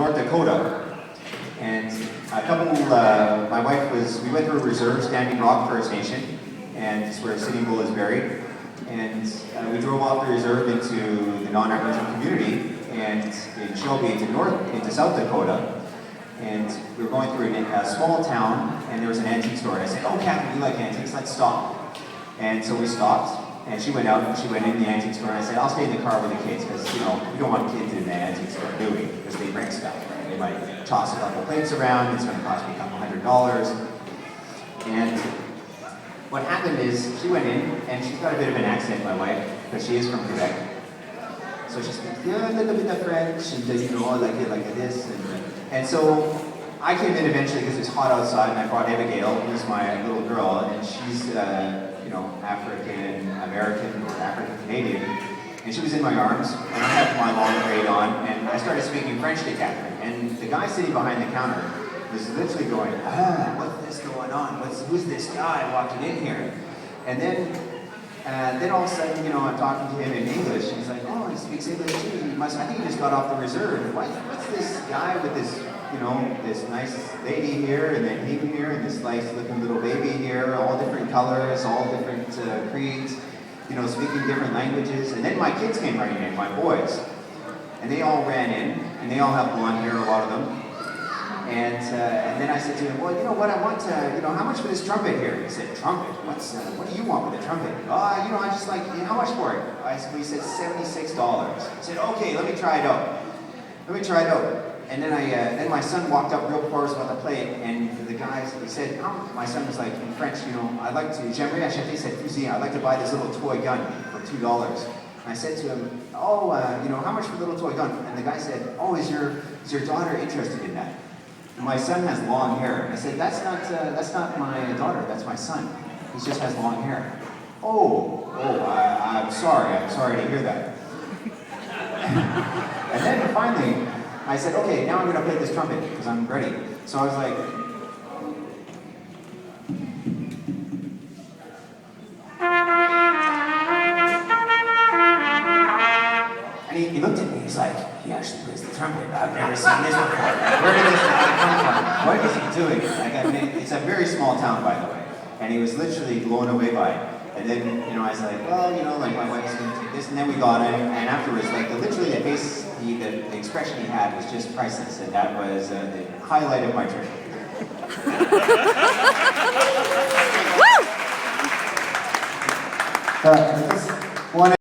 North Dakota. And my wife we went through a reserve, Standing Rock First Nation, and it's where Sitting Bull is buried. And we drove off the reserve into the non-Aboriginal community, and in Shelby into South Dakota. And we were going through a small town, and there was an antique store. And I said, "Oh, Catherine, you like antiques? Let's stop." And so we stopped, and she went out, and she went in the antique store, and I said, "I'll stay in the car with the kids, because, you know, we don't want kids in the antique store, do we? Because they bring stuff, right? They might toss a couple plates around, it's going to cost me a couple $100. And what happened is, she went in, and she's got a bit of an accent, my wife, because she is from Quebec. So she speaks a little bit of French, and you know, like this, and so I came in eventually because it's hot outside, and I brought Abigail, who's my little girl, and she's, you know, African-American or African-Canadian, and she was in my arms, and I had my long braid on, and I started speaking French to Catherine, and the guy sitting behind the counter was literally going, what's this going on? Who's this guy walking in here? And then all of a sudden, you know, I'm talking to him in English, and he's like, "Oh, he speaks English too. I think he just got off the reserve. What's this guy with this, you know, this nice lady here, and then him here, and this nice-looking little baby here, all different colors, all different creeds, you know, speaking different languages." And then my kids came running in, my boys, and they all ran in, and they all have blonde hair, a lot of them. And then I said to him, "Well, you know what, I want to, you know, how much for this trumpet here?" He said, "Trumpet? What do you want with the trumpet?" "Oh, you know, I just like, how much for it?" We said $76. I said, "Okay, let me try it out. And then my son walked up real close about the plate, and the guys, he said, my son was like, in French, you know, "J'aimerais acheter cette fusil. I'd like to buy this little toy gun for $2. And I said to him, "Oh, you know, how much for the little toy gun?" And the guy said, "Oh, is your daughter interested in that?" "My son has long hair." I said, that's not my daughter, that's my son. He just has long hair." I'm sorry to hear that." And then finally, I said, "Okay, now I'm going to play this trumpet, because I'm ready." So I was like, and he looked at me, he's like, "He actually plays the trumpet. I've never seen this before. Where did this guy come from? What is he doing?" It's a very small town, by the way. And he was literally blown away by it. And then, you know, I was like, "Well, you know, like, my wife's going to take this." And then we got it, and afterwards, like, literally the face, the expression he had was just priceless. And that was the highlight of my trip. Woo!